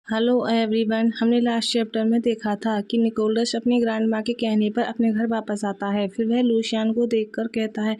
Hello everyone. हमने last chapter में देखा था कि निकोलस अपनी ग्रैंड माँ के कहने पर अपने घर वापस आता है। फिर वह लूशियन को देखकर कहता है,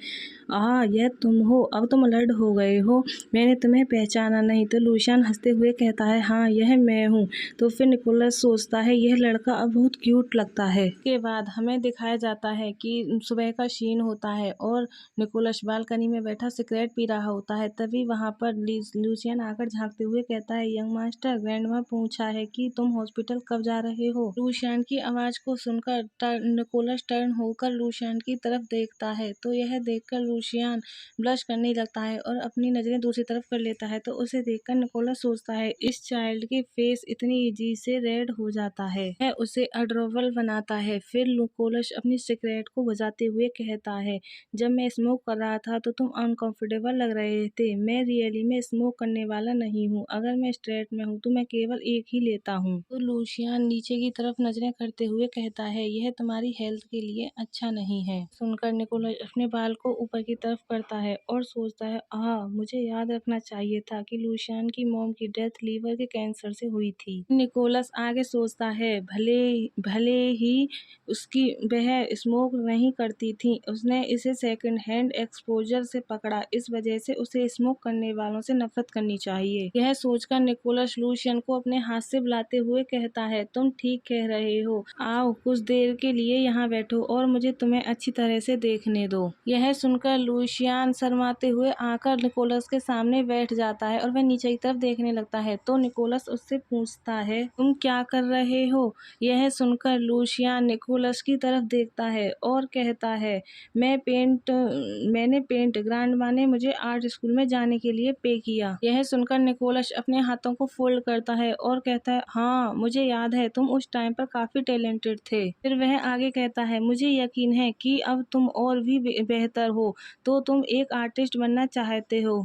यह तुम हो, अब तुम अलर्ट हो गए हो, मैंने तुम्हें पहचाना नहीं। तो लूशियन हंसते हुए कहता है, हाँ यह मैं हूँ। तो फिर निकोलस सोचता है यह लड़का अब बहुत क्यूट लगता है। के बाद हमें दिखाया जाता है कि सुबह का सीन होता है और निकोलस बालकनी में बैठा सिगरेट पी रहा होता है। तभी वहाँ पर लूशियन आकर झांकते हुए कहता है, यंग मास्टर, ग्रैंडमा पूछा है कि तुम हॉस्पिटल कब जा रहे हो। लूशियन की आवाज को सुनकर निकोलस टर्न होकर लूशियन की तरफ देखता है। तो यह देखकर लूशियन ब्लश करने लगता है और अपनी नजरें दूसरी तरफ कर लेता है। तो उसे देखकर निकोलस सोचता है, इस चाइल्ड के फेस इतनी इजी से रेड हो जाता है। यह उसे अडोरेबल बनाता है। फिर निकोलस अपनी सिगरेट को बुझाते हुए कहता है, जब मैं स्मोक कर रहा था तो तुम अनकंफर्टेबल लग रहे थे। मैं रियली में स्मोक करने वाला नहीं हूँ। अगर मैं स्ट्रेट में हूँ तो मैं केवल एक ही लेता हूँ। तो लूशियन नीचे की तरफ नजरें करते हुए कहता है, यह तुम्हारी हेल्थ के लिए अच्छा नहीं है। सुनकर निकोलस अपने बाल को ऊपर की तरफ करता है और सोचता है, मुझे याद रखना चाहिए था कि लूशियन की मॉम की डेथ लीवर के कैंसर से हुई थी। निकोलस आगे सोचता है, भले भले ही उसकी वह स्मोक नहीं करती थी, उसने इसे सेकंड हैंड एक्सपोजर से पकड़ा, इस वजह से उसे स्मोक करने वालों से नफरत करनी चाहिए। यह सोचकर निकोलस लूशियन को अपने हाथ से बुलाते हुए कहता है, तुम ठीक कह रहे हो, आओ कुछ देर के लिए यहाँ बैठो और मुझे तुम्हें अच्छी तरह से देखने दो। यह सुनकर लूशियन शर्माते हुए आकर निकोलस के सामने बैठ जाता है और वह नीचे की तरफ देखने लगता है। तो निकोलस उससे पूछता है, तुम क्या कर रहे हो। यह सुनकर लूशियन निकोलस की तरफ देखता है और कहता है, मैंने पेंट ग्रैंडमा ने मुझे आर्ट स्कूल में जाने के लिए पे किया। यह सुनकर निकोलस अपने हाथों को फोल्ड करता है और कहता है, हाँ मुझे याद है, तुम उस टाइम पर काफी टैलेंटेड थे। फिर वह आगे कहता है, मुझे यकीन है कि अब तुम और भी बेहतर हो, तो तुम एक आर्टिस्ट बनना चाहते हो।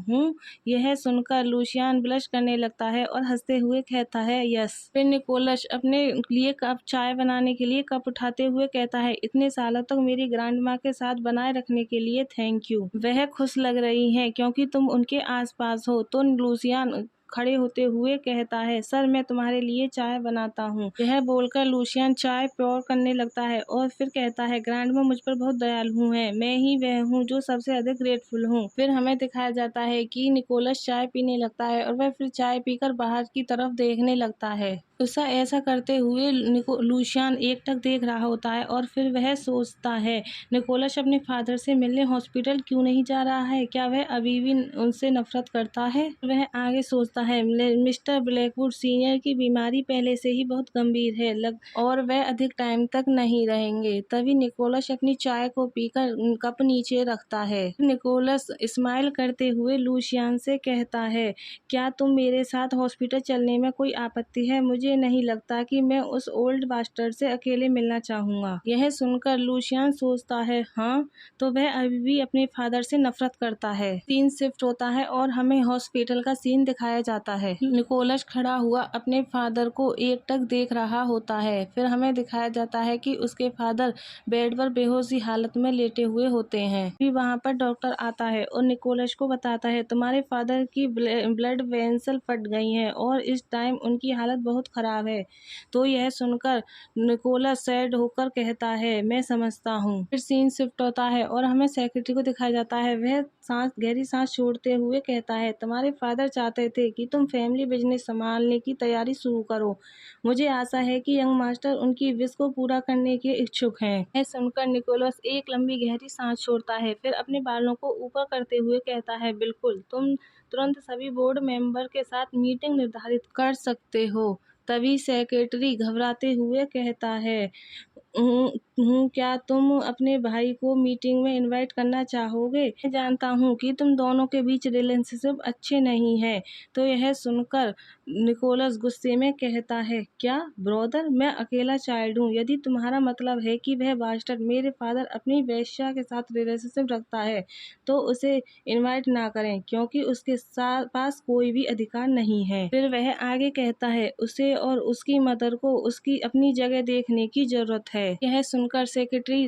यह सुनकर लूशियन ब्लश करने लगता है और हंसते हुए कहता है, यस। फिर निकोलस अपने लिए कप चाय बनाने के लिए कप उठाते हुए कहता है, इतने सालों तक मेरी ग्रैंडमा के साथ बनाए रखने के लिए थैंक यू। वह खुश लग रही हैं क्योंकि तुम उनके आसपास हो। तो लूशियन खड़े होते हुए कहता है, सर मैं तुम्हारे लिए चाय बनाता हूँ। यह बोलकर लूशियन चाय पोर करने लगता है और फिर कहता है, ग्रैंडमा मुझ पर बहुत दयालु है, मैं ही वह हूँ जो सबसे अधिक ग्रेटफुल हूँ। फिर हमें दिखाया जाता है कि निकोलस चाय पीने लगता है और वह फिर चाय पीकर बाहर की तरफ देखने लगता है। उसा ऐसा करते हुए लूशियन एकटक देख रहा होता है और फिर वह सोचता है, निकोलस अपने फादर से मिलने हॉस्पिटल क्यों नहीं जा रहा है, क्या वह अभी भी उनसे नफरत करता है। वह आगे सोचता है, मिस्टर ब्लैकवुड सीनियर की बीमारी पहले से ही बहुत गंभीर है और वह अधिक टाइम तक नहीं रहेंगे। तभी निकोलस अपनी चाय को पीकर कप नीचे रखता है। निकोलस स्माइल करते हुए लूशियन से कहता है, क्या तुम मेरे साथ हॉस्पिटल चलने में कोई आपत्ति है। मुझे नहीं लगता कि मैं उस ओल्ड बास्टर्ड से अकेले मिलना चाहूंगा। यह सुनकर लूशियन सोचता है, हाँ तो वह अभी भी अपने फादर से नफरत करता है। सीन शिफ्ट होता है और हमें हॉस्पिटल का सीन दिखाया जाता है। निकोलस खड़ा हुआ अपने फादर को एकटक देख रहा होता है। फिर हमें दिखाया जाता है कि उसके फादर बेड पर बेहोशी हालत में लेटे हुए होते हैं। फिर वहाँ पर डॉक्टर आता है और निकोलस को बताता है, तुम्हारे फादर की ब्लड वेसल फट गई है और इस टाइम उनकी हालत बहुत खराब है। तो यह सुनकर निकोलस सैड होकर कहता है, मैं समझता हूँ। फिर सीन शिफ्ट होता है और हमें सेक्रेटरी को दिखाया जाता है। वह गहरी सांस छोड़ते हुए कहता है, तुम्हारे फादर चाहते थे कि तुम फैमिली बिजनेस संभालने की तैयारी शुरू करो। मुझे आशा है कि यंग मास्टर उनकी विश को पूरा करने के इच्छुक हैं। यह सुनकर निकोलस एक लंबी गहरी सांस छोड़ता है। फिर अपने बालों को ऊपर करते हुए कहता है, बिल्कुल, तुम तुरंत सभी बोर्ड मेंबर के साथ मीटिंग निर्धारित कर सकते हो। तभी सेक्रेटरी घबराते हुए कहता है, क्या तुम अपने भाई को मीटिंग में इनवाइट करना चाहोगे। मैं जानता हूँ कि तुम दोनों के बीच रिलेशनशिप अच्छे नहीं है। तो यह सुनकर निकोलस गुस्से में कहता है, क्या ब्रदर, मैं अकेला चाइल्ड हूँ। यदि तुम्हारा मतलब है कि वह बास्टर्ड मेरे फादर अपनी वेश्या के साथ रिलेशनशिप रखता है तो उसे इनवाइट ना करें, क्योंकि उसके पास कोई भी अधिकार नहीं है। फिर वह आगे कहता है, उसे और उसकी मदर को उसकी अपनी जगह देखने की जरूरत है। यह सुनकर सुनकर सेक्रेटरी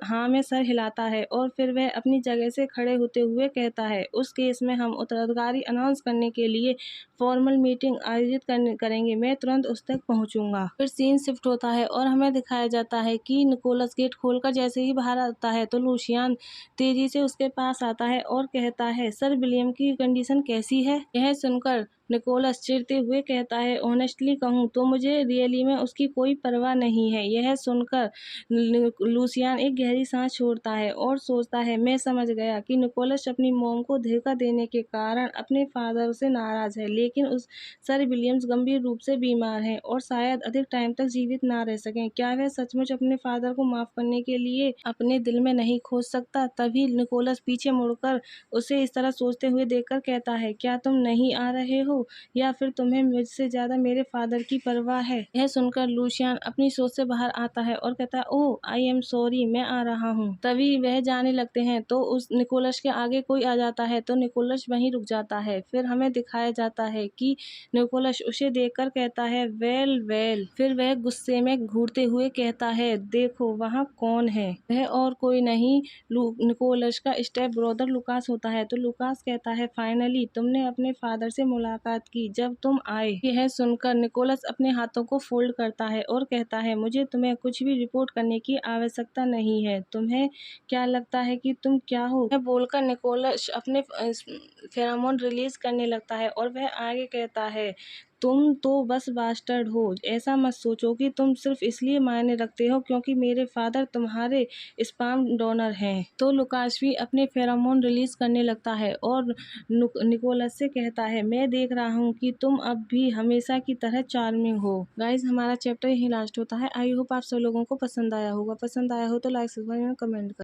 हाँ में सर हिलाता है और फिर वह अपनी जगह से खड़े होते हुए कहता है, उस केस में हम उत्तराधिकारी अनाउंस करने के लिए फॉर्मल मीटिंग आयोजित करेंगे। मैं तुरंत उस तक पहुंचूंगा। फिर सीन शिफ्ट होता है और हमें दिखाया जाता है कि निकोलस गेट खोलकर जैसे ही बाहर आता है तो लूशियन तेजी से उसके पास आता है और कहता है, सर विलियम की कंडीशन कैसी है? यह सुनकर निकोलस चिढ़ते हुए कहता है, ऑनेस्टली कहूँ तो मुझे रियली में उसकी कोई परवाह नहीं है। यह सुनकर लूसियन एक गहरी सांस छोड़ता है और सोचता है, मैं समझ गया कि निकोलस अपनी मॉम को धोखा देने के कारण अपने फादर से नाराज है, लेकिन उस सर विलियम्स गंभीर रूप से बीमार हैं और शायद अधिक टाइम तक जीवित ना रह सकें। क्या वह सचमुच अपने फादर को माफ करने के लिए अपने दिल में नहीं खोज सकता? तभी निकोलस पीछे मुड़कर उसे इस तरह सोचते हुए देखकर कहता है, क्या तुम नहीं आ रहे हो या फिर तुम्हें मुझसे ज्यादा मेरे फादर की परवाह है? यह सुनकर लूशियन अपनी सोच से बाहर आता है और कहता है, ओह आई एम सॉरी, मैं आ रहा हूँ। तभी वह जाने लगते हैं तो उस निकोलस के आगे कोई आ जाता है तो निकोलस वहीं रुक जाता है। फिर हमें दिखाया जाता है कि निकोलस उसे देखकर कहता है, वेल वेल। फिर वह गुस्से में घूरते हुए कहता है, देखो वहाँ कौन है? वह और कोई नहीं निकोलस का स्टेप ब्रदर लुकास होता है। तो लुकास कहता है, फाइनली तुमने अपने फादर से मुलाकात की जब तुम आए। यह सुनकर निकोलस अपने हाथों को फोल्ड करता है और कहता है, मुझे तुम्हें कुछ भी रिपोर्ट करने की आवश्यकता नहीं है। तुम्हें क्या लगता है कि तुम क्या हो? यह बोलकर निकोलस अपने फेरोमोन रिलीज करने लगता है और वह आगे कहता है, तुम तो बस बास्टर्ड हो। ऐसा मत सोचो कि तुम सिर्फ इसलिए मायने रखते हो क्योंकि मेरे फादर तुम्हारे स्पर्म डोनर हैं। तो लुकास भी अपने फेरोमोन रिलीज करने लगता है और निकोलस से कहता है, मैं देख रहा हूँ कि तुम अब भी हमेशा की तरह चार्मिंग हो। गाइज हमारा चैप्टर यही लास्ट होता है। आई होप आप सब लोगों को पसंद आया होगा। पसंद आया हो तो लाइक सब्सक्राइब कमेंट कर।